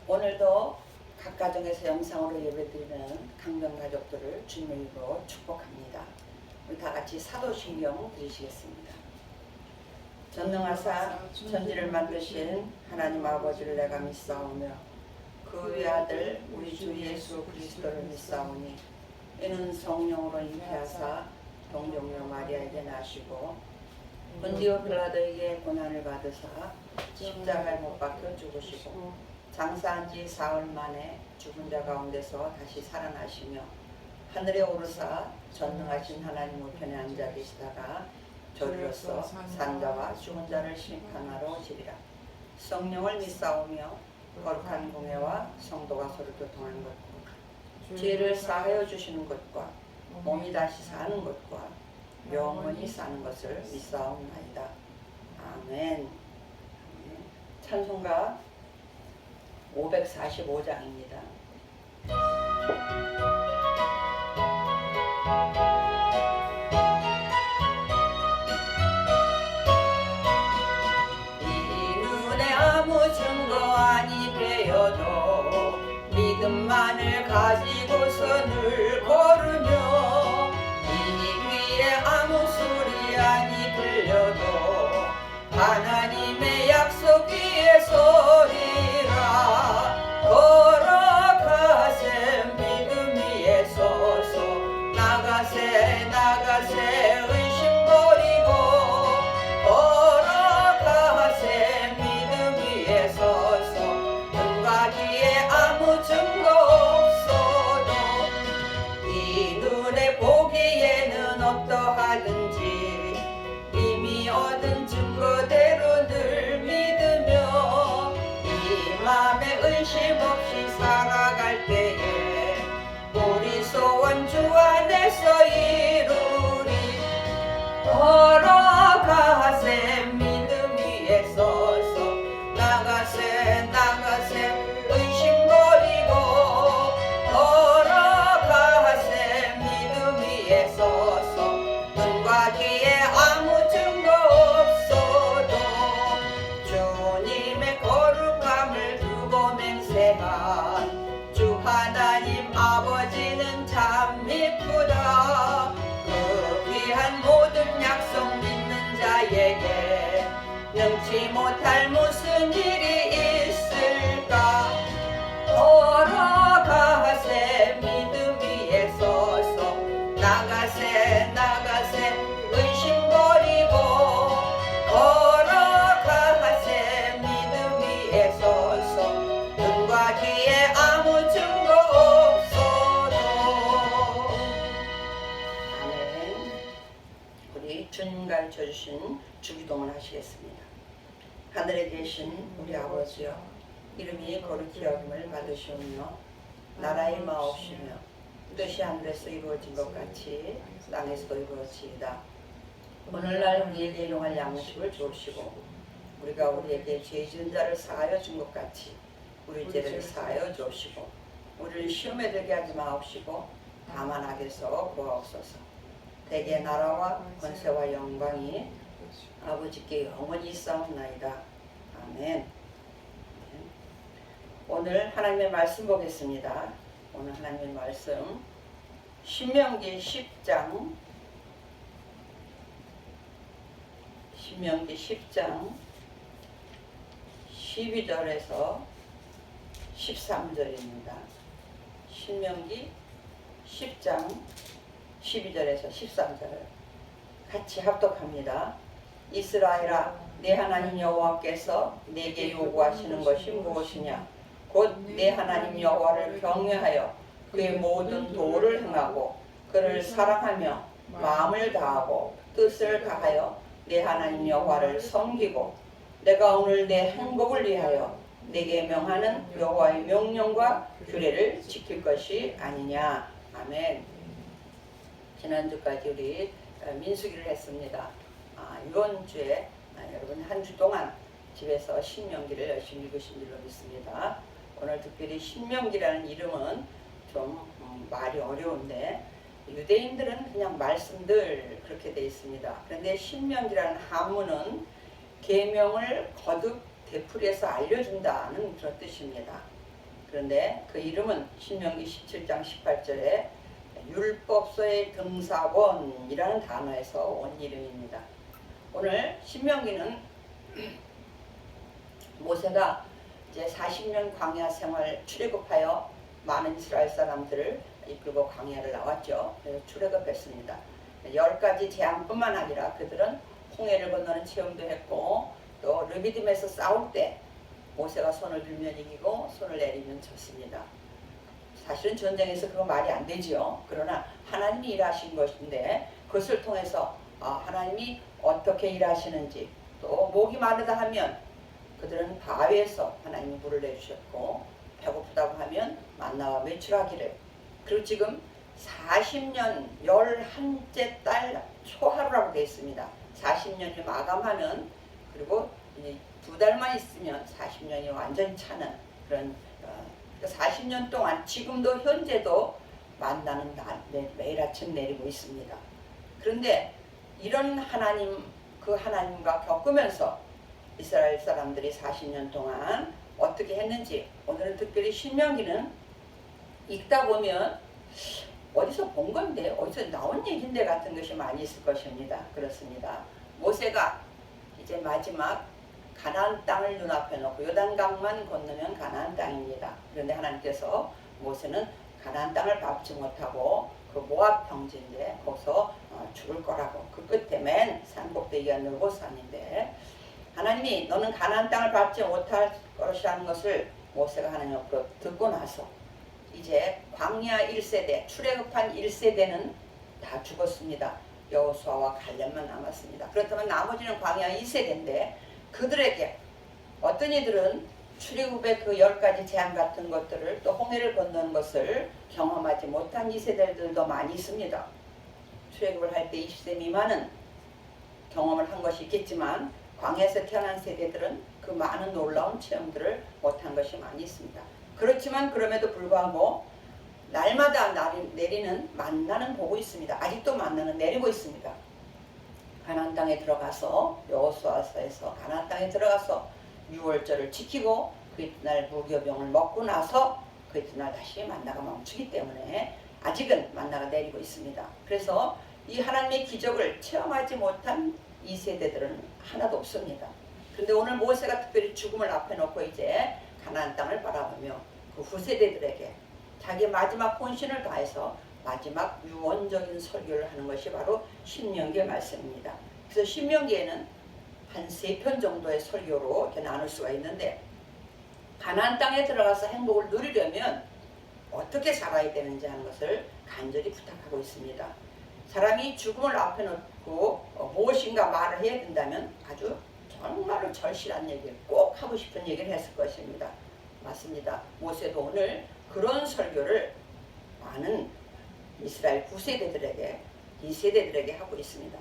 오늘도 각 가정에서 영상으로 예배드리는 강변 가족들을 주님의 이름으로 축복합니다. 우리 다 같이 사도신경 드리시겠습니다. 전능하사 천지를 만드신 하나님 아버지를 내가 믿사오며 그 외아들 우리 주 예수 그리스도를 믿사오니 이는 성령으로 잉태하사 동정녀 마리아에게 나시고 본디오 빌라도에게 고난을 받으사 십자가에 못 박혀 죽으시고 장사한 지 사흘 만에 죽은 자 가운데서 다시 살아나시며 하늘에 오르사 전능하신 하나님 우편에 앉아 계시다가 저리로서 산자와 죽은 자를 심판하러 오시리라. 성령을 믿사오며 거룩한 공회와 성도가 서로 교통하는 것과 죄를 사하여 주시는 것과 몸이 다시 사는 것과 영원히 사는 것을 믿사옵나이다. 아멘. 찬송가 545장입니다. 이 눈에 아무 증거 아니 되어도 믿음만을 가지고서 늘 걸으며 이 귀에 아무 소리 아니 들려도 하나님의 약속 위에 서리라. 걸어가세 믿음 위에 서서 나가세 의심 버리고 걸어가세 믿음 위에 서서 눈과 귀에 아무 증거 없어도 이 눈에 보기에는 어떠하든지 이미 얻은 증거대로 늘 믿으며 이 맘에 의심 없이 살아갈 때에 우리 소원 주 안에서 이루리. 걸어가세 믿음 위에 서서 나가세 의심 버리고 걸어가세 믿음 위에 서서 눈과 귀에 아무 증거 없어도 주님의 거룩함을 두고 맹세한 주 하나님 아버지는 참 미쁘다. 그 귀한 모든 약속 믿는 자에게 능치 못할 무슨 일이 있을까. 걸어가세 믿음 위에 서서 나가세 의심 버리고 걸어가세 믿음 위에 서서 눈과 귀에 아무 증거 없어도. 아멘. 우리 주님 가르쳐 주신 주기도문 하시겠습니다. 하늘에 계신 우리 아버지여, 이름이 거룩히 여김을 받으시오며 나라의 마옵시며 뜻이 하늘에서 이루어진 것 같이 땅에서도 이루어지이다. 오늘날 우리에게 일용할 양식을 주옵시고 우리가 우리에게 죄 지은 자를 사하여 준 것 같이 우리 죄를 사하여 주옵시고 우리를 시험에 들게 하지 마옵시고 다만 악에서 구하옵소서. 대개 나라와 권세와 영광이 아버지께 영원히 있사옵나이다. 아멘. 오늘 하나님의 말씀 보겠습니다. 오늘 하나님의 말씀 신명기 10장 12절에서 13절입니다. 신명기 10장 12절에서 13절을 같이 합독합니다. 이스라엘아, 내 하나님 여호와께서 내게 요구하시는 것이 무엇이냐? 곧 내 하나님 여호와를 경외하여 그의 모든 도를 행하고 그를 사랑하며 마음을 다하고 뜻을 다하여 내 하나님 여호와를 섬기고 내가 오늘 내 행복을 위하여 내게 명하는 여호와의 명령과 규례를 지킬 것이 아니냐. 아멘. 지난주까지 우리 민수기를 했습니다. 이번 주에 여러분 한 주 동안 집에서 신명기를 열심히 읽으신 줄로 믿습니다. 오늘 특별히 신명기라는 이름은 좀 말이 어려운데 유대인들은 그냥 말씀들 그렇게 되어 있습니다. 그런데 신명기라는 한문은 계명을 거듭 되풀이해서 알려준다는 그런 뜻입니다. 그런데 그 이름은 신명기 17장 18절에 율법서의 등사본이라는 단어에서 온 이름입니다. 오늘 신명기는 모세가 이제 40년 광야 생활 출애굽하여 많은 이스라엘 사람들을 이끌고 광야를 나왔죠. 그래서 출애굽했습니다. 10가지 재앙뿐만 아니라 그들은 홍해를 건너는 체험도 했고 또 르비딤에서 싸울 때 모세가 손을 들면 이기고 손을 내리면 졌습니다. 사실은 전쟁에서 그거 말이 안 되지요. 그러나 하나님이 일하신 것인데 그것을 통해서 하나님이 어떻게 일하시는지 또 목이 마르다 하면 그들은 바위에서 하나님이 물을 내주셨고 배고프다고 하면 만나와 매출하기를 그리고 지금 40년 11째 달 초하루라고 되어 있습니다. 40년이 마감하는 그리고 2달만 있으면 40년이 완전히 차는 그런 40년 동안 지금도 현재도 만나는 날 매일 아침 내리고 있습니다. 그런데 이런 하나님 그 하나님과 겪으면서 이스라엘 사람들이 40년 동안 어떻게 했는지 오늘은 특별히 신명기는 읽다 보면 어디서 본 건데 어디서 나온 얘긴데 같은 것이 많이 있을 것입니다. 그렇습니다. 모세가 이제 마지막 가나안 땅을 눈앞에 놓고 요단강만 건너면 가나안 땅입니다. 그런데 하나님께서 모세는 가나안 땅을 밟지 못하고 그 모압 평지인데 거기서 죽을 거라고 그 끝에 맨 산꼭대기가 느고산인데 하나님이 너는 가나안 땅을 밟지 못할 것이라는 것을 모세가 하나님 앞으로 듣고 나서 이제 광야 1세대 출애굽한 1세대는 다 죽었습니다. 여호수아와 갈렙만 남았습니다. 그렇다면 나머지는 광야 2세대인데 그들에게 어떤 이들은 출애굽의 그 10가지 재앙 같은 것들을 또 홍해를 건너는 것을 경험하지 못한 2세대들도 많이 있습니다. 출애굽을 할 때 20세 미만은 경험을 한 것이 있겠지만 광야에서 태어난 세대들은 그 많은 놀라운 체험들을 못한 것이 많이 있습니다. 그렇지만 그럼에도 불구하고 날마다 내리는 만나는 보고 있습니다. 아직도 만나는 내리고 있습니다. 가나안 땅에 들어가서 여호수아서에서 가나안 땅에 들어가서 6월절을 지키고 그 이튿날 무교병을 먹고 나서 그 이튿날 다시 만나가 멈추기 때문에 아직은 만나가 내리고 있습니다. 그래서 이 하나님의 기적을 체험하지 못한 2세대들은 하나도 없습니다. 그런데 오늘 모세가 특별히 죽음을 앞에 놓고 이제 가나안 땅을 바라보며 그 후세대들에게 자기 마지막 혼신을 다해서 마지막 유언적인 설교를 하는 것이 바로 신명기의 말씀입니다. 그래서 신명기에는 한 3편 정도의 설교로 이렇게 나눌 수가 있는데 가나안 땅에 들어가서 행복을 누리려면 어떻게 살아야 되는지 하는 것을 간절히 부탁하고 있습니다. 사람이 죽음을 앞에 놓고 무엇인가 말을 해야 된다면 아주 정말로 절실한 얘기를 꼭 하고 싶은 얘기를 했을 것입니다. 맞습니다. 모세도 오늘 그런 설교를 많은 이스라엘 9세대들에게 2세대들에게 하고 있습니다.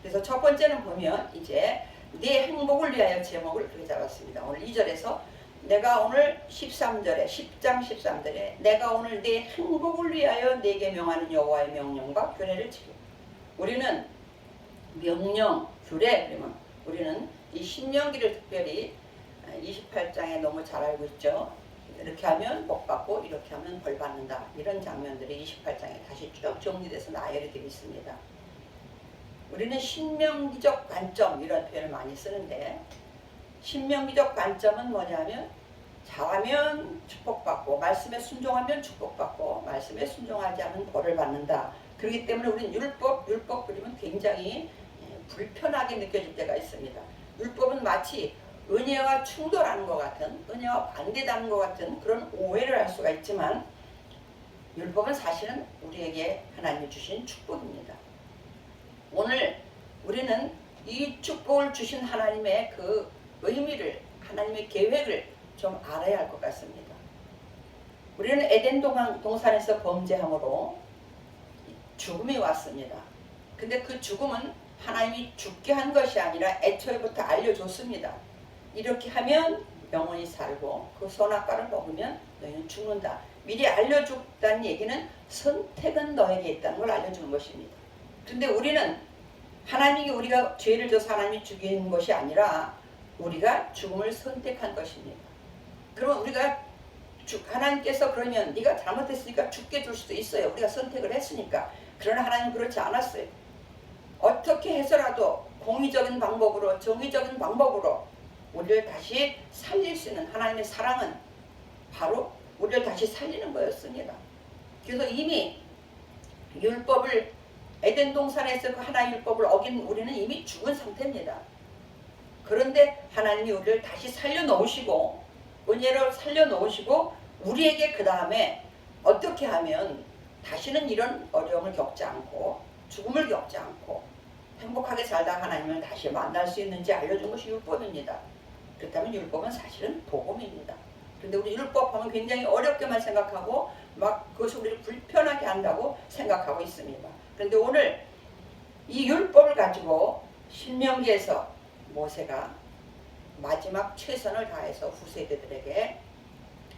그래서 첫 번째는 보면 이제 내 행복을 위하여 제목을 그렇게 잡았습니다. 오늘 2절에서 내가 오늘 13절에 10장 13절에 내가 오늘 내 행복을 위하여 내게 명하는 여호와의 명령과 규례를 지키고 우리는 명령, 규례 그러면 우리는 이 신명기를 특별히 28장에 너무 잘 알고 있죠. 이렇게 하면 복 받고 이렇게 하면 벌 받는다. 이런 장면들이 28장에 다시 쭉 정리돼서 나열이 되어 있습니다. 우리는 신명기적 관점 이런 표현을 많이 쓰는데 신명기적 관점은 뭐냐면 잘하면 축복받고 말씀에 순종하면 축복받고 말씀에 순종하지 않으면 벌을 받는다. 그렇기 때문에 우리는 율법 그리면 굉장히 불편하게 느껴질 때가 있습니다. 율법은 마치 은혜와 충돌하는 것 같은 은혜와 반대되는 것 같은 그런 오해를 할 수가 있지만 율법은 사실은 우리에게 하나님이 주신 축복입니다. 오늘 우리는 이 축복을 주신 하나님의 그 의미를 하나님의 계획을 좀 알아야 할 것 같습니다. 우리는 에덴 동산에서 범죄함으로 죽음이 왔습니다. 근데 그 죽음은 하나님이 죽게 한 것이 아니라 애초에부터 알려줬습니다. 이렇게 하면 영원히 살고 그 선악과를 먹으면 너희는 죽는다. 미리 알려줬다는 얘기는 선택은 너에게 있다는 걸 알려주는 것입니다. 그런데 우리는 하나님이 우리가 죄를 져서 하나님이 죽이는 것이 아니라 우리가 죽음을 선택한 것입니다. 그러면 우리가 하나님께서 그러면 네가 잘못했으니까 죽게 줄 수도 있어요. 우리가 선택을 했으니까. 그러나 하나님은 그렇지 않았어요. 어떻게 해서라도 공의적인 방법으로, 정의적인 방법으로 우리를 다시 살릴 수 있는 하나님의 사랑은 바로 우리를 다시 살리는 거였습니다. 그래서 이미 율법을, 에덴 동산에서 그 하나의 율법을 어긴 우리는 이미 죽은 상태입니다. 그런데 하나님이 우리를 다시 살려놓으시고, 은혜로 살려놓으시고, 우리에게 그 다음에 어떻게 하면 다시는 이런 어려움을 겪지 않고 죽음을 겪지 않고 행복하게 살다 하나님을 다시 만날 수 있는지 알려준 것이 율법입니다. 그렇다면 율법은 사실은 복음입니다. 그런데 우리 율법 하면 굉장히 어렵게만 생각하고 막 그것이 우리를 불편하게 한다고 생각하고 있습니다. 그런데 오늘 이 율법을 가지고 신명기에서 모세가 마지막 최선을 다해서 후세대들에게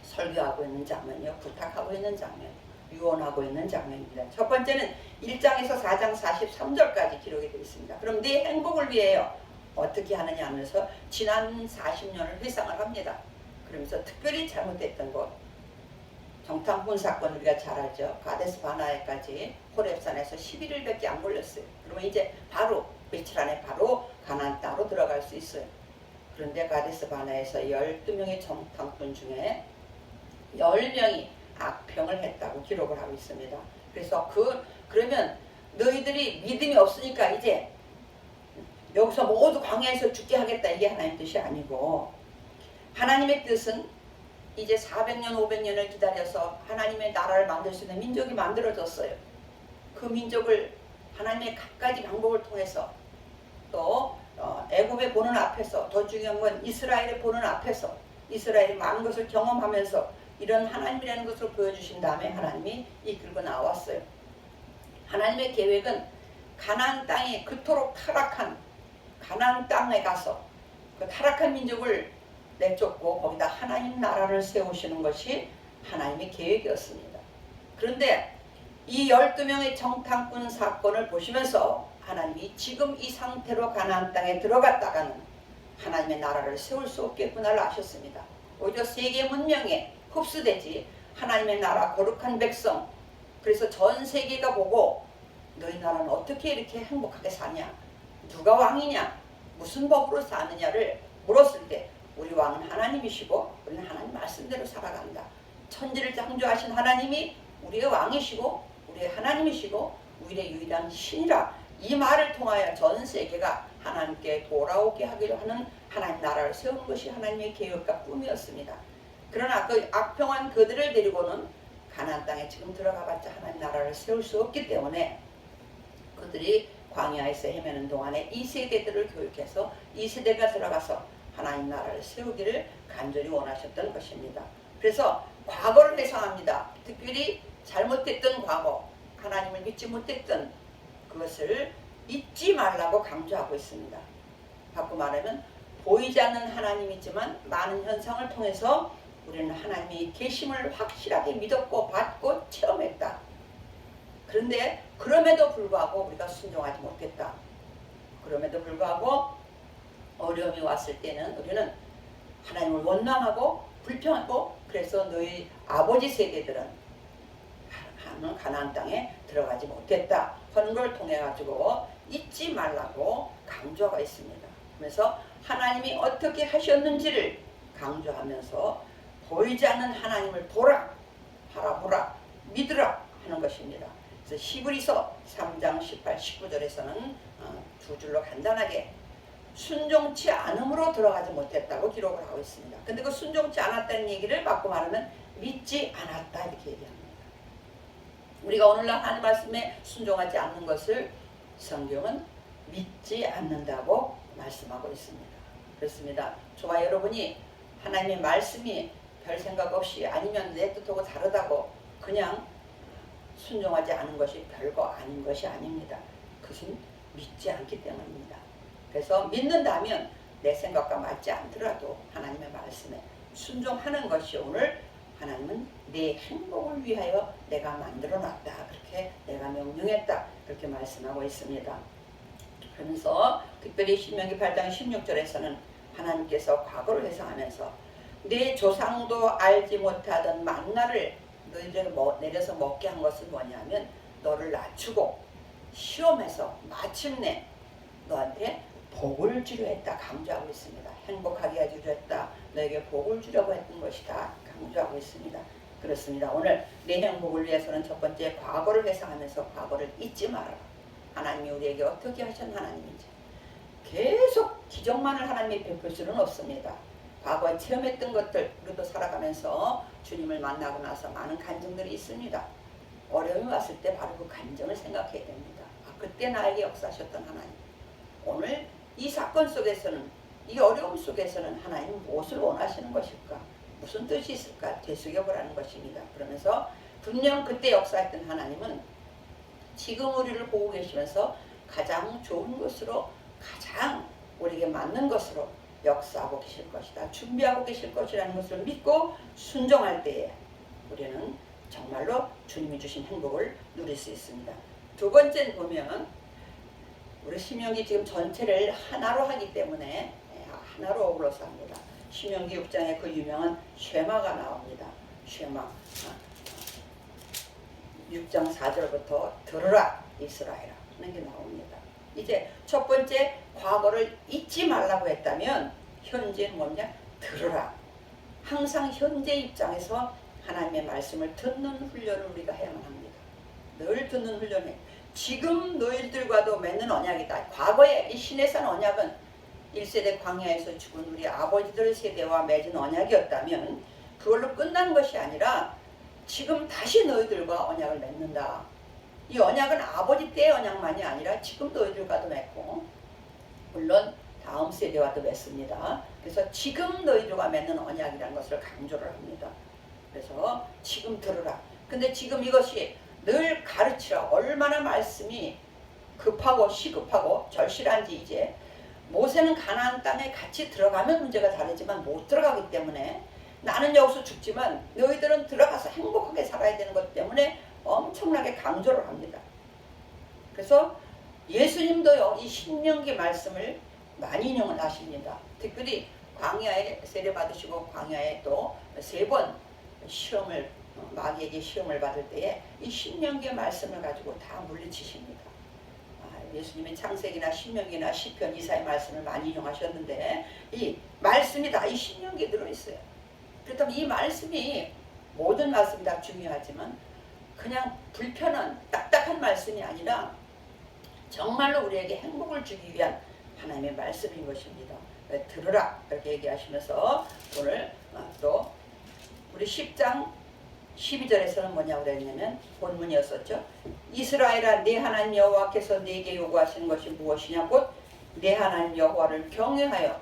설교하고 있는 장면이요, 부탁하고 있는 장면, 유언하고 있는 장면입니다. 첫 번째는 1장에서 4장 43절까지 기록이 되어 있습니다. 그럼 네 행복을 위하여 어떻게 하느냐 하면서 지난 40년을 회상을 합니다. 그러면서 특별히 잘못됐던 것, 정탐꾼 사건 우리가 잘 알죠. 가데스 바나에까지 호렙산에서 11일밖에 안 걸렸어요. 그러면 이제 바로 며칠 안에 바로 가나안 땅으로 들어갈 수 있어요. 그런데 가데스 바나에서 12명의 정탐꾼 중에 10명이 악평을 했다고 기록을 하고 있습니다. 그래서 그러면 너희들이 믿음이 없으니까 이제 여기서 모두 광야에서 죽게 하겠다, 이게 하나님 뜻이 아니고, 하나님의 뜻은 이제 400년 500년을 기다려서 하나님의 나라를 만들 수 있는 민족이 만들어졌어요. 그 민족을 하나님의 갖가지 방법을 통해서, 또 애굽에 보는 앞에서, 더 중요한 건 이스라엘에 보는 앞에서 이스라엘이 많은 것을 경험하면서 이런 하나님이라는 것을 보여주신 다음에 하나님이 이끌고 나왔어요. 하나님의 계획은 가나안 땅에, 그토록 타락한 가나안 땅에 가서 그 타락한 민족을 내쫓고 거기다 하나님 나라를 세우시는 것이 하나님의 계획이었습니다. 그런데 이 12명의 정탐꾼 사건을 보시면서 하나님이 지금 이 상태로 가나안 땅에 들어갔다가는 하나님의 나라를 세울 수 없겠구나를 아셨습니다. 오히려 세계 문명에 흡수되지, 하나님의 나라, 거룩한 백성, 그래서 전 세계가 보고 너희 나라는 어떻게 이렇게 행복하게 사냐, 누가 왕이냐, 무슨 법으로 사느냐를 물었을 때 우리 왕은 하나님이시고 우리는 하나님 말씀대로 살아간다. 천지를 창조하신 하나님이 우리의 왕이시고 우리의 하나님이시고 우리의 유일한 신이라, 이 말을 통하여 전 세계가 하나님께 돌아오게 하기로 하는 하나님 나라를 세우는 것이 하나님의 계획과 꿈이었습니다. 그러나 그 악평한 그들을 데리고는 가나안 땅에 지금 들어가봤자 하나님 나라를 세울 수 없기 때문에 그들이 광야에서 헤매는 동안에 이 세대들을 교육해서 이 세대가 들어가서 하나님 나라를 세우기를 간절히 원하셨던 것입니다. 그래서 과거를 회상합니다. 특별히 잘못됐던 과거, 하나님을 믿지 못했던 그것을 잊지 말라고 강조하고 있습니다. 바꿔 말하면 보이지 않는 하나님이지만 많은 현상을 통해서 우리는 하나님의 계심을 확실하게 믿었고 받고 체험했다. 그런데 그럼에도 불구하고 우리가 순종하지 못했다. 그럼에도 불구하고 어려움이 왔을 때는 우리는 하나님을 원망하고 불평하고, 그래서 너희 아버지 세대들은 가나안 땅에 들어가지 못했다 하는 걸 통해 가지고 잊지 말라고 강조가 있습니다. 그래서 하나님이 어떻게 하셨는지를 강조하면서 보이지 않는 하나님을 보라, 바라보라, 믿으라 하는 것입니다. 그래서 히브리서 3장 18, 19절에서는 두 줄로 간단하게 순종치 않음으로 들어가지 못했다고 기록을 하고 있습니다. 근데 그 순종치 않았다는 얘기를 바꿔 말하면 믿지 않았다 이렇게 얘기합니다. 우리가 오늘날 하나님 말씀에 순종하지 않는 것을 성경은 믿지 않는다고 말씀하고 있습니다. 그렇습니다. 저와 여러분이 하나님의 말씀이 별 생각 없이 아니면 내 뜻하고 다르다고 그냥 순종하지 않은 것이 별거 아닌 것이 아닙니다. 그것은 믿지 않기 때문입니다. 그래서 믿는다면 내 생각과 맞지 않더라도 하나님의 말씀에 순종하는 것이, 오늘 하나님은 내 행복을 위하여 내가 만들어놨다, 그렇게 내가 명령했다, 그렇게 말씀하고 있습니다. 그러면서 특별히 신명기 8장 16절에서는 하나님께서 과거를 회상하면서 내 조상도 알지 못하던 만나를 너희들에게 내려서 먹게 한 것은 뭐냐면 너를 낮추고 시험해서 마침내 너한테 복을 주려 했다 강조하고 있습니다. 행복하게 해주려 했다. 너에게 복을 주려고 했던 것이다 강조하고 있습니다. 그렇습니다. 오늘 내 행복을 위해서는 첫 번째 과거를 회상하면서 과거를 잊지 말아라. 하나님이 우리에게 어떻게 하신 하나님인지 계속 기적만을 하나님이 베풀 수는 없습니다. 과거에 체험했던 것들 우리도 살아가면서 주님을 만나고 나서 많은 간증들이 있습니다. 어려움이 왔을 때 바로 그 간증을 생각해야 됩니다. 그때 나에게 역사하셨던 하나님, 오늘 이 사건 속에서는, 이 어려움 속에서는 하나님은 무엇을 원하시는 것일까? 무슨 뜻이 있을까? 되새겨보라는 것입니다. 그러면서 분명 그때 역사했던 하나님은 지금 우리를 보고 계시면서 가장 좋은 것으로, 가장 우리에게 맞는 것으로 역사하고 계실 것이다. 준비하고 계실 것이라는 것을 믿고 순종할 때에 우리는 정말로 주님이 주신 행복을 누릴 수 있습니다. 두 번째는 보면 우리 신명기 지금 전체를 하나로 하기 때문에 하나로 어우러서 합니다. 신명기 6장에 그 유명한 쉐마가 나옵니다. 쉐마 6장 4절부터 들으라 이스라엘아 하는 게 나옵니다. 이제 첫 번째 과거를 잊지 말라고 했다면 현재는 뭐냐? 들으라. 항상 현재 입장에서 하나님의 말씀을 듣는 훈련을 우리가 해야만 합니다. 늘 듣는 훈련에 지금 너희들과도 맺는 언약이다. 과거에 이 시내산 언약은 1세대 광야에서 죽은 우리 아버지들 세대와 맺은 언약이었다면 그걸로 끝난 것이 아니라 지금 다시 너희들과 언약을 맺는다. 이 언약은 아버지 때의 언약만이 아니라 지금 너희들과도 맺고 물론 다음 세대와도 맺습니다. 그래서 지금 너희들과 맺는 언약이라는 것을 강조를 합니다. 그래서 지금 들으라. 근데 지금 이것이 늘 가르치라. 얼마나 말씀이 급하고 시급하고 절실한지. 이제 모세는 가나안 땅에 같이 들어가면 문제가 다르지만 못 들어가기 때문에 나는 여기서 죽지만 너희들은 들어가서 행복하게 살아야 되는 것 때문에 엄청나게 강조를 합니다. 그래서 예수님도요 이 신명기 말씀을 많이 인용을 하십니다. 특별히 광야에 세례 받으시고 광야에 또 3번 시험을 마귀에게 시험을 받을 때에 이 신명기의 말씀을 가지고 다 물리치십니다. 예수님이 창세기나 신명기나 시편 이사의 말씀을 많이 인용하셨는데 이 말씀이 다 이 신명기에 들어있어요. 그렇다면 이 말씀이 모든 말씀이 다 중요하지만 그냥 불편한 딱딱한 말씀이 아니라 정말로 우리에게 행복을 주기 위한 하나님의 말씀인 것입니다. 들으라 이렇게 얘기하시면서 오늘 또 우리 10장 12절에서는 뭐냐고 그랬냐면 본문이었었죠. 이스라엘아 네 하나님 여호와께서 네게 요구하시는 것이 무엇이냐 곧 네 하나님 여호와를 경외하여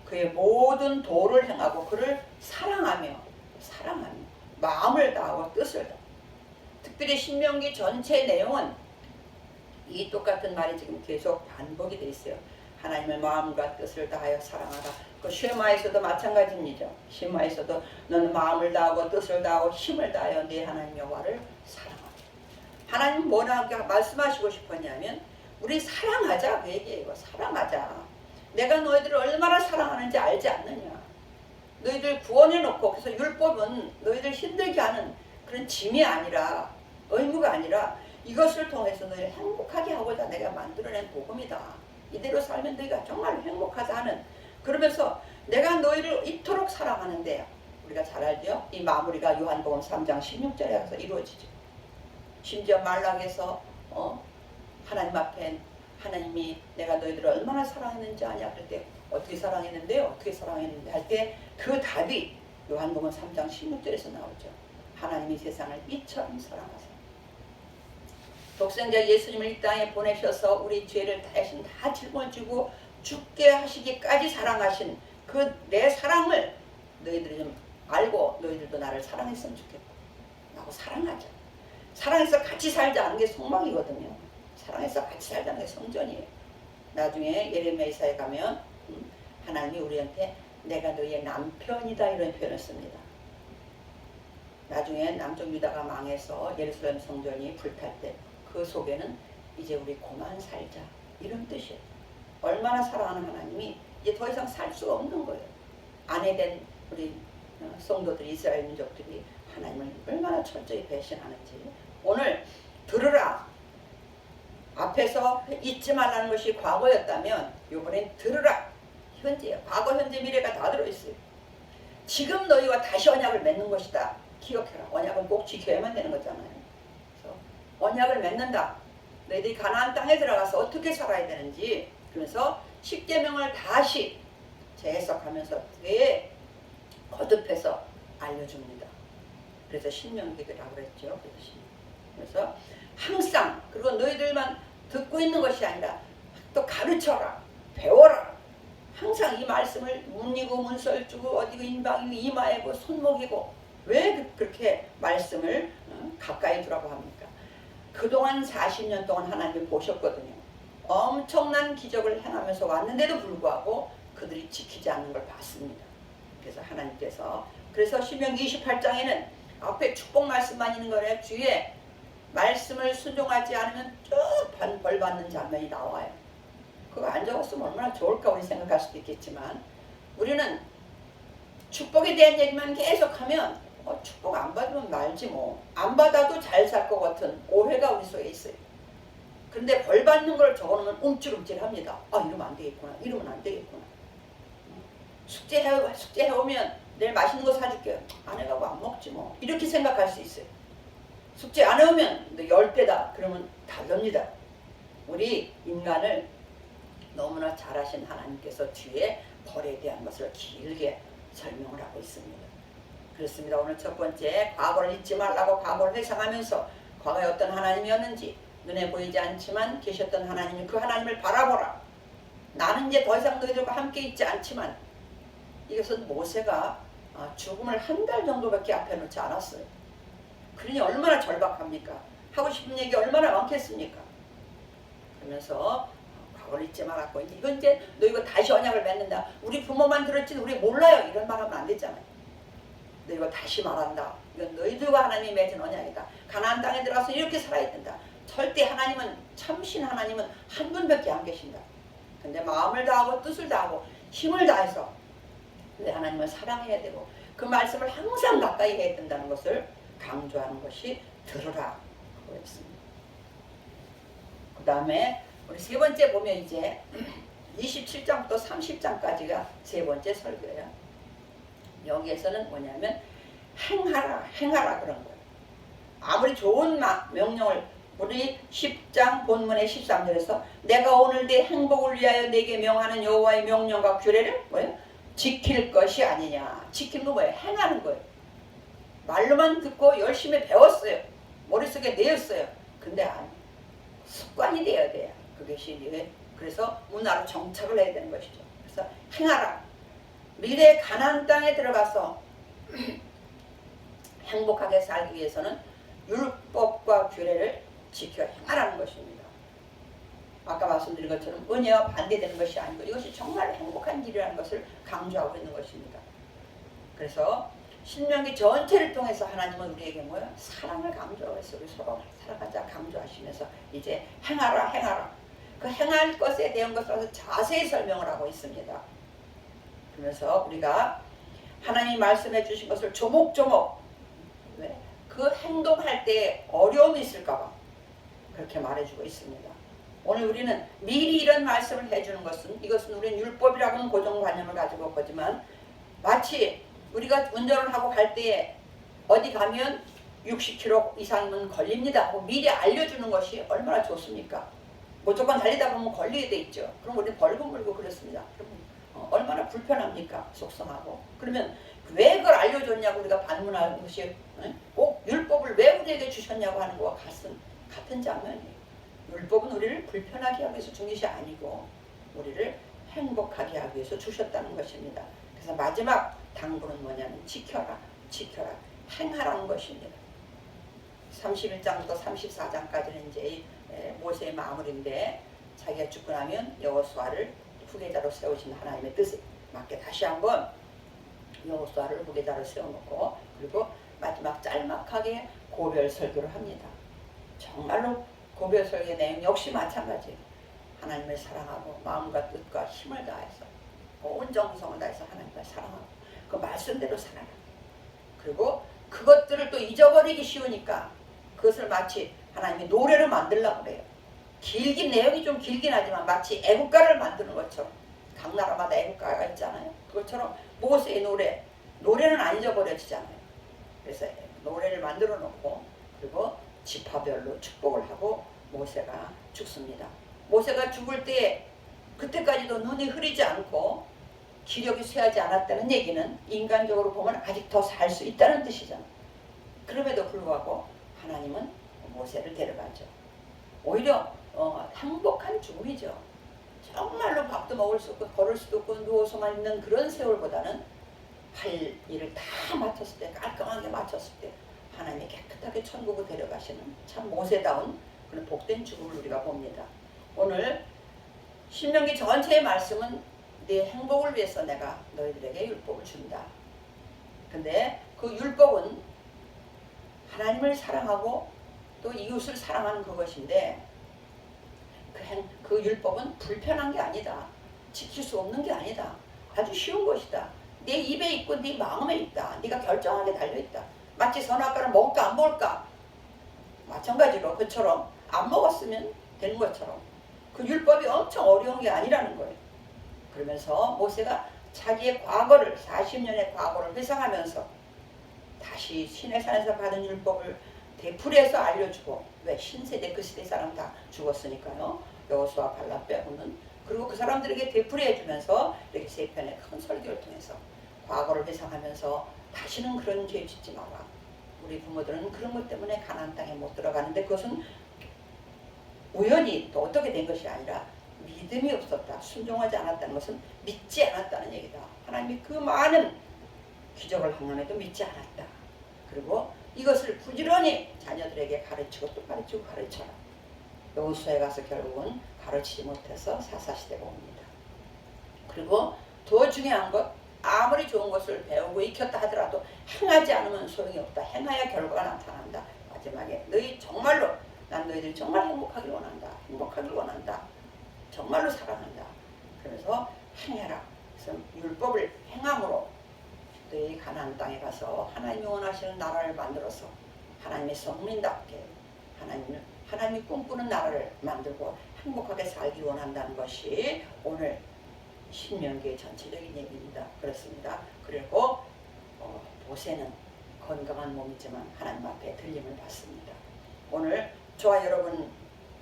그의 모든 도를 행하고 그를 사랑하며 마음을 다하고 뜻을 다하고. 특별히 신명기 전체 내용은 이 똑같은 말이 지금 계속 반복이 되어 있어요. 하나님의 마음과 뜻을 다하여 사랑하라. 그 쉐마에서도 마찬가지입니다. 쉐마에서도 너는 마음을 다하고 뜻을 다하고 힘을 다하여 네 하나님 여호와를 사랑하라. 하나님 뭐라고 말씀하시고 싶었냐면 우리 사랑하자 그 얘기예요. 사랑하자. 내가 너희들을 얼마나 사랑하는지 알지 않느냐. 너희들 구원해놓고 그래서 율법은 너희들 힘들게 하는 그런 짐이 아니라 의무가 아니라 이것을 통해서 너희를 행복하게 하고자 내가 만들어낸 복음이다. 이대로 살면 너희가 정말 행복하다 하는, 그러면서 내가 너희를 이토록 사랑하는데 우리가 잘 알죠? 이 마무리가 요한복음 3장 16절에 가서 이루어지죠. 심지어 말락에서 하나님 앞에 하나님이 내가 너희들을 얼마나 사랑했는지 아냐 그럴 때 어떻게 사랑했는데요? 어떻게 사랑했는데 할 때 그 답이 요한복음 3장 16절에서 나오죠. 하나님이 세상을 이처럼 사랑하세요. 독생자 예수님을 이 땅에 보내셔서 우리 죄를 대신 다 짊어지고 죽게 하시기까지 사랑하신 그 내 사랑을 너희들이 좀 알고 너희들도 나를 사랑했으면 좋겠다. 나하고 사랑하자. 사랑해서 같이 살자는 게 소망이거든요. 사랑해서 같이 살자는 게 성전이에요. 나중에 예레미야 이사에 가면 하나님이 우리한테 내가 너희의 남편이다 이런 표현을 씁니다. 나중에 남쪽 유다가 망해서 예루살렘 성전이 불탈 때 그 속에는 이제 우리 고만 살자 이런 뜻이에요. 얼마나 사랑하는 하나님이 이제 더 이상 살 수가 없는 거예요. 아내된 우리 성도들이 이스라엘 민족들이 하나님을 얼마나 철저히 배신하는지 오늘 들으라. 앞에서 잊지 말라는 것이 과거였다면 이번엔 들으라. 현재예요. 과거, 현재, 미래가 다 들어있어요. 지금 너희와 다시 언약을 맺는 것이다. 기억해라. 언약은 꼭 지켜야만 되는 거잖아요. 그래서 언약을 맺는다. 너희들이 가나안 땅에 들어가서 어떻게 살아야 되는지, 그래서 10계명을 다시 재해석하면서 되게 거듭해서 알려줍니다. 그래서 신명기라고 그랬죠. 그래서 항상, 그리고 너희들만 듣고 있는 것이 아니라 또 가르쳐라, 배워라. 항상 이 말씀을 문이고 문설주고 어디고 인방이고 이마이고 손목이고, 왜 그렇게 말씀을 가까이 두라고 합니까? 그동안 40년 동안 하나님이 보셨거든요. 엄청난 기적을 행하면서 왔는데도 불구하고 그들이 지키지 않는 걸 봤습니다. 그래서 하나님께서, 그래서 신명기 28장에는 앞에 축복 말씀만 있는 거래. 뒤에 말씀을 순종하지 않으면 쭉 벌 받는 장면이 나와요. 그거 안 적었으면 얼마나 좋을까 우리 생각할 수도 있겠지만, 우리는 축복에 대한 얘기만 계속하면 축복 안 받으면 말지 뭐, 안 받아도 잘 살 것 같은 오해가 우리 속에 있어요. 그런데 벌 받는 걸 적어놓으면 움찔움찔합니다. 아, 이러면 안 되겠구나, 이러면 안 되겠구나. 숙제해오면 내일 맛있는 거 사줄게요. 안 해가고 안 먹지 뭐, 이렇게 생각할 수 있어요. 숙제 안 해오면 너 10배다 그러면 다 됩니다. 우리 인간을 너무나 잘하신 하나님께서 뒤에 벌에 대한 것을 길게 설명을 하고 있습니다. 그렇습니다. 오늘 첫 번째, 과거를 잊지 말라고 과거를 회상하면서 과거에 어떤 하나님이었는지, 눈에 보이지 않지만 계셨던 하나님, 그 하나님을 바라보라. 나는 이제 더 이상 너희들과 함께 있지 않지만, 이것은 모세가 죽음을 한 달 정도밖에 앞에 놓지 않았어요. 그러니 얼마나 절박합니까? 하고 싶은 얘기 얼마나 많겠습니까? 그러면서 과거를 잊지 말았고, 이건 이제 너희가 다시 언약을 맺는다. 우리 부모만 들었지 우리 몰라요. 이런 말 하면 안 되잖아요. 너희가 다시 말한다. 이건 너희들과 하나님이 맺은 언약이다. 가나안 땅에 들어가서 이렇게 살아야 된다. 절대 하나님은, 참신 하나님은 한 분밖에 안 계신다. 근데 마음을 다하고 뜻을 다하고 힘을 다해서 내 하나님을 사랑해야 되고, 그 말씀을 항상 가까이 해야 된다는 것을 강조하는 것이 들으라 그랬습니다. 그 다음에 우리 세 번째 보면 이제 27장부터 30장까지가 세 번째 설교예요. 여기에서는 뭐냐면 행하라 그런 거예요. 아무리 좋은 명령을, 우리 10장 본문의 13절에서 내가 오늘 내 행복을 위하여 내게 명하는 여호와의 명령과 규례를 뭐예요? 지킬 것이 아니냐. 지키는 거 뭐예요? 행하는 거예요. 말로만 듣고 열심히 배웠어요. 머릿속에 내었어요. 근데 습관이 되어야 돼요. 그것이, 그래서 문화로 정착을 해야 되는 것이죠. 그래서 행하라. 미래 가나안 땅에 들어가서 행복하게 살기 위해서는 율법과 규례를 지켜 행하라는 것입니다. 아까 말씀드린 것처럼 은혜와 반대되는 것이 아니고 이것이 정말 행복한 길이라는 것을 강조하고 있는 것입니다. 그래서 신명기 전체를 통해서 하나님은 우리에게 뭐야? 사랑을 강조해서 우리 서로 사랑하자 강조하시면서 이제 행하라. 그 행할 것에 대한 것을 자세히 설명을 하고 있습니다. 그러면서 우리가 하나님이 말씀해 주신 것을 조목조목, 그 행동할 때 어려움이 있을까 봐 그렇게 말해주고 있습니다. 오늘 우리는 미리 이런 말씀을 해주는 것은, 이것은 우리는 율법이라고는 고정관념을 가지고 있지만, 마치 우리가 운전을 하고 갈 때에 어디 가면 60km 이상은 걸립니다 하고 미리 알려주는 것이 얼마나 좋습니까? 무조건 달리다 보면 걸리게 돼 있죠. 그럼 우리 벌금 물고 그렇습니다. 그럼 얼마나 불편합니까? 속상하고. 그러면 왜 그걸 알려줬냐고 우리가 반문하는 것이, 꼭 율법을 왜 우리에게 주셨냐고 하는 것과 같은 장면이에요. 율법은 우리를 불편하게 하기 위해서 준 것이 아니고 우리를 행복하게 하기 위해서 주셨다는 것입니다. 그래서 마지막 당부는 뭐냐면 지켜라, 행하라는 것입니다. 31장부터 34장까지는 이제 모세의 마무리인데, 자기가 죽고 나면 여호수아를 후계자로 세우신 하나님의 뜻에 맞게 다시 한번 여호수아를 후계자로 세워놓고, 그리고 마지막 짤막하게 고별 설교를 합니다. 정말로 고별 설교의 내용 역시 마찬가지예요. 하나님을 사랑하고 마음과 뜻과 힘을 다해서 온 정성을 다해서 하나님을 사랑하고 그 말씀대로 살아라. 그리고 그것들을 또 잊어버리기 쉬우니까 그것을 마치 하나님이 노래를 만들려고 그래요. 길긴 내용이 좀 길긴 하지만 마치 애국가를 만드는 것처럼 각 나라마다 애국가가 있잖아요. 그것처럼 모세의 노래는 안 잊어버려지잖아요. 그래서 노래를 만들어 놓고 그리고 지파별로 축복을 하고 모세가 죽습니다. 모세가 죽을 때 그때까지도 눈이 흐리지 않고 기력이 쇠하지 않았다는 얘기는 인간적으로 보면 아직 더 살 수 있다는 뜻이잖아요. 그럼에도 불구하고 하나님은 모세를 데려가죠. 오히려 행복한 죽음이죠. 정말로 밥도 먹을 수 없고 걸을 수도 없고 누워서만 있는 그런 세월보다는 할 일을 다 마쳤을 때, 깔끔하게 마쳤을 때 하나님이 깨끗하게 천국으로 데려가시는 참 모세다운 그런 복된 죽음을 우리가 봅니다. 오늘 신명기 전체의 말씀은 네 행복을 위해서 내가 너희들에게 율법을 준다. 근데 그 율법은 하나님을 사랑하고 또 이웃을 사랑하는 그것인데 그 율법은 불편한 게 아니다. 지킬 수 없는 게 아니다. 아주 쉬운 것이다. 네 입에 있고 네 마음에 있다. 네가 결정하게 달려있다. 마치 선악과를 먹을까 안 먹을까 마찬가지로 그처럼 안 먹었으면 되는 것처럼 그 율법이 엄청 어려운 게 아니라는 거예요. 그러면서 모세가 자기의 과거를 40년의 과거를 회상하면서 다시 시내산에서 받은 율법을 되풀이해서 알려주고 왜 신세대 그 시대 사람 다 죽었으니까요. 여호수아 갈렙 빼고는 그리고 그 사람들에게 되풀이해주면서 이렇게 세 편의 큰 설교를 통해서 과거를 회상하면서 다시는 그런 죄 짓지 마라. 우리 부모들은 그런 것 때문에 가나안 땅에 못 들어가는데 그것은 우연히 또 어떻게 된 것이 아니라 믿음이 없었다. 순종하지 않았다는 것은 믿지 않았다는 얘기다. 하나님이 그 많은 기적을 행함에도 믿지 않았다. 그리고 이것을 부지런히 자녀들에게 가르치고 또 가르치고 가르쳐라. 여호수아에 가서 결국은 가르치지 못해서 사사시대가 옵니다. 그리고 더 중요한 것, 아무리 좋은 것을 배우고 익혔다 하더라도 행하지 않으면 소용이 없다. 행해야 결과가 나타난다. 마지막에 난 너희들이 정말 행복하길 원한다. 행복하길 원한다. 정말로 사랑한다. 그래서 행해라. 그래서 율법을 행함으로 너희 가나안 땅에 가서 하나님이 원하시는 나라를 만들어서 하나님의 성민답게 하나님이 꿈꾸는 나라를 만들고 행복하게 살기 원한다는 것이 오늘 신명기의 전체적인 얘기입니다. 그렇습니다. 그리고 모세는 건강한 몸이지만 하나님 앞에 들림을 받습니다. 오늘 저와 여러분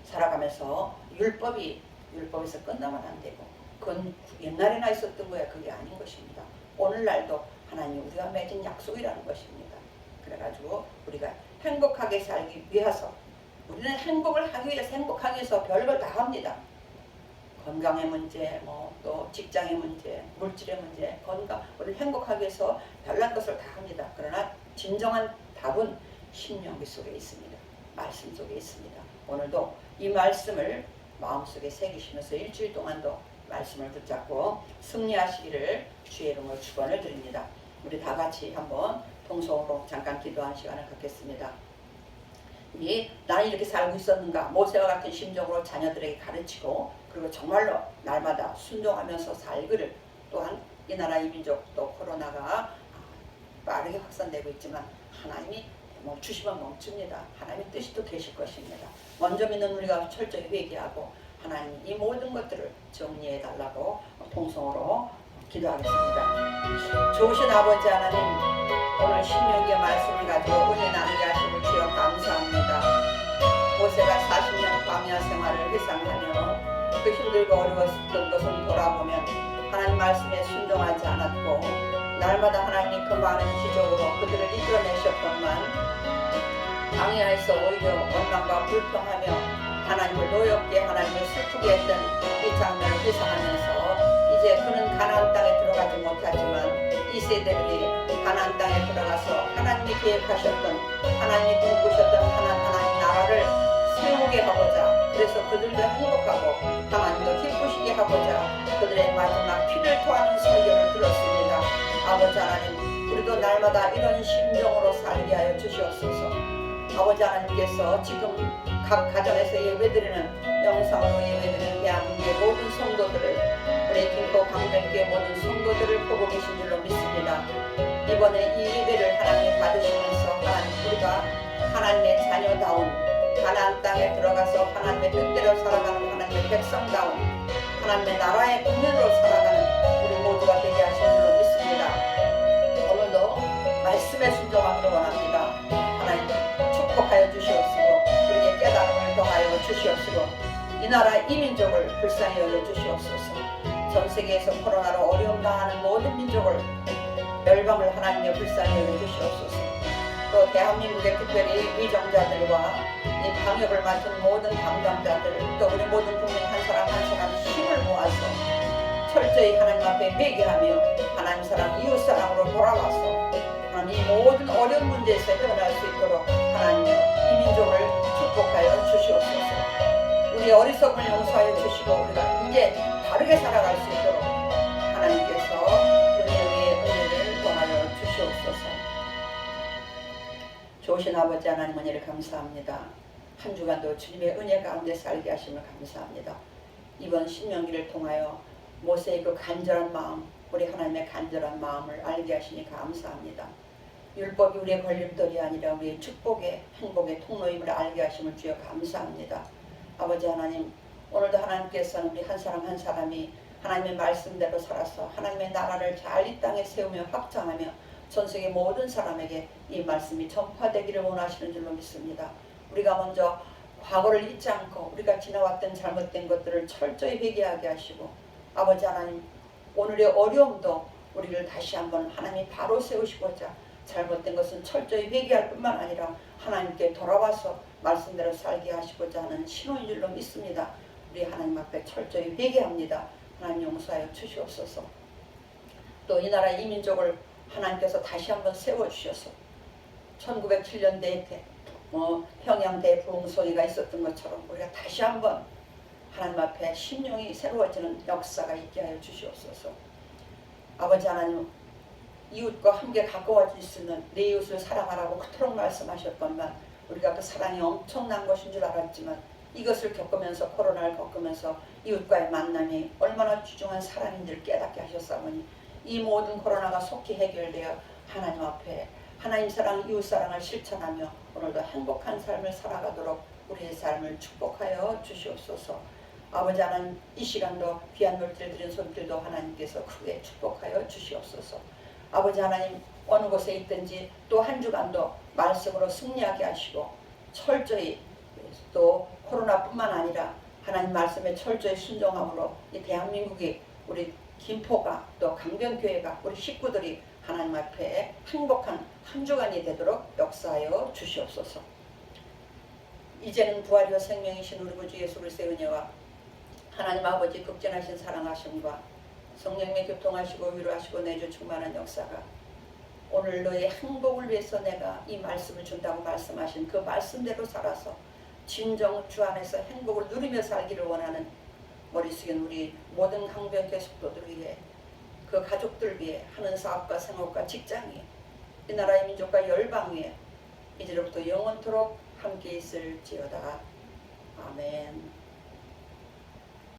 살아가면서 율법에서 끝나면 안 되고 그건 옛날에나 있었던 거야. 그게 아닌 것입니다. 오늘날도 하나님 우리가 맺은 약속이라는 것입니다. 그래가지고 우리가 행복하게 살기 위해서 우리는 행복을 하기 위해서 행복하기 위해서 별걸 다 합니다. 건강의 문제, 또 직장의 문제, 물질의 문제, 건강, 우리는 행복하기 위해서 별난 것을 다 합니다. 그러나 진정한 답은 신명기 속에 있습니다. 말씀 속에 있습니다. 오늘도 이 말씀을 마음속에 새기시면서 일주일 동안도 말씀을 붙잡고 승리하시기를 주의 이름으로 축원을 드립니다. 우리 다 같이 한번 동성으로 잠깐 기도하는 시간을 갖겠습니다. 나는 이렇게 살고 있었는가? 모세와 같은 심정으로 자녀들에게 가르치고 그리고 정말로 날마다 순종하면서 살기를. 또한 이 나라 이 민족 또 코로나가 빠르게 확산되고 있지만 하나님이 멈추시면 멈춥니다. 하나님의 뜻이 또 계실 것입니다. 먼저 믿는 우리가 철저히 회개하고 하나님 이 모든 것들을 정리해 달라고 통성으로 기도하겠습니다. 좋으신 아버지 하나님, 오늘 신명기의 말씀을 가지고 은혜 나누게 하심을 주여 감사합니다. 모세가 40년 광야 생활을 회상하며 그 힘들고 어려웠던 것을 돌아보면 하나님 말씀에 순종하지 않았고 날마다 하나님이 그 많은 기적으로 그들을 이끌어내셨건만 광야에서 오히려 원망과 불평하며 하나님을 노엽게 하나님을 슬프게 했던 이 장면을 회상하면서 이제 그는 가나안 땅에 들어가지 못하지만 이 세대들이 가나안 땅에 들어가서 하나님이 계획하셨던 하나님이 꿈꾸셨던 하나님 나라를 세우게 하고자, 그래서 그들도 행복하고 하나님도 기쁘시게 하고자 그들의 마지막 피를 토하는 설교를 들었습니다. 아버지 하나님, 우리도 날마다 이런 심정으로 살게 하여 주시옵소서. 아버지 하나님께서 지금 각 가정에서 예배드리는 영상으로 예배드리는 대한민국의 모든 성도들을 우리 김포 강변교회 모든 성도들을 보고 계신 줄로 믿습니다. 이번에 이 예배를 하나님 받으시면서 하나님 우리가 하나님의 자녀다운 가나안 땅에 들어가서 하나님의 뜻대로 살아가는 하나님의 백성다운 하나님의 나라의 국민으로 살아가는 우리 모두가 되게 하신 줄로 믿습니다. 오늘도 말씀에 순종하기를 원합니다. 하나님 축복하여 주시옵시고 우리에게 깨달음을 더하여 주시옵시고 이 나라 이민족을 불쌍히 여겨 주시옵소서. 전 세계에서 코로나로 어려움 당하는 모든 민족을 멸망을 하나님의 불쌍히 여겨 주시옵소서. 또 대한민국의 특별히 위정자들과 이 방역을 맡은 모든 담당자들 또 우리 모든 국민 한 사람 한 사람 힘을 모아서 철저히 하나님 앞에 회개하며 하나님 사랑 이웃 사랑으로 돌아와서 하나님 이 모든 어려운 문제에서 헤어날 수 있도록 하나님 이 민족을 축복하여 주시옵소서. 우리 어리석음을 용서하여 주시고 우리가 이제 바르게 살아갈 수 있도록 하나님께서 은혜의 은혜를 더하여 주시옵소서. 좋으신 아버지 하나님 은혜를 감사합니다. 한 주간도 주님의 은혜 가운데 살게 하심을 감사합니다. 이번 신명기를 통하여 모세의 그 간절한 마음, 우리 하나님의 간절한 마음을 알게 하시니 감사합니다. 율법이 우리의 걸림돌이 아니라 우리의 축복의 행복의 통로임을 알게 하심을 주여 감사합니다. 아버지 하나님, 오늘도 하나님께서는 우리 한 사람 한 사람이 하나님의 말씀대로 살아서 하나님의 나라를 잘 이 땅에 세우며 확장하며 전세계 모든 사람에게 이 말씀이 전파되기를 원하시는 줄로 믿습니다. 우리가 먼저 과거를 잊지 않고 우리가 지나왔던 잘못된 것들을 철저히 회개하게 하시고 아버지 하나님, 오늘의 어려움도 우리를 다시 한번 하나님이 바로 세우시고자 잘못된 것은 철저히 회개할 뿐만 아니라 하나님께 돌아와서 말씀대로 살게 하시고자 하는 신호인 줄로 믿습니다. 우리 하나님 앞에 철저히 회개합니다. 하나님 용서하여 주시옵소서. 또 이 나라 이 민족을 하나님께서 다시 한번 세워주셔서 1907년대에 평양 대부흥소리가 있었던 것처럼 우리가 다시 한번 하나님 앞에 심령이 새로워지는 역사가 있게 하여 주시옵소서. 아버지 하나님, 이웃과 함께 가까워질 수 있는 내 이웃을 사랑하라고 그토록 말씀하셨건만 우리가 그 사랑이 엄청난 것인 줄 알았지만 이것을 겪으면서 코로나를 겪으면서 이웃과의 만남이 얼마나 귀중한 사랑인지를 깨닫게 하셨사오니 이 모든 코로나가 속히 해결되어 하나님 앞에 하나님 사랑 이웃 사랑을 실천하며 오늘도 행복한 삶을 살아가도록 우리의 삶을 축복하여 주시옵소서. 아버지 하나님, 이 시간도 귀한 물질 드린 손길도 하나님께서 크게 축복하여 주시옵소서. 아버지 하나님, 어느 곳에 있든지 또 한 주간도 말씀으로 승리하게 하시고 철저히 또 코로나뿐만 아니라 하나님 말씀에 철저히 순종함으로 이 대한민국이 우리 김포가 또 강변교회가 우리 식구들이 하나님 앞에 행복한 한 주간이 되도록 역사하여 주시옵소서. 이제는 부활이요 생명이신 우리 구주 예수 그리스도의 은혜와 하나님 아버지 극진하신 사랑하심과 성령님의 교통하시고 위로하시고 내주 충만한 역사가 오늘 너의 행복을 위해서 내가 이 말씀을 준다고 말씀하신 그 말씀대로 살아서 진정 주 안에서 행복을 누리며 살기를 원하는 머리 숙인 우리 모든 강변교회 성도들 위해 그 가족들 위해 하는 사업과 생업과 직장 위에 이 나라의 민족과 열방 위에 이제로부터 영원토록 함께 있을지어다. 아멘.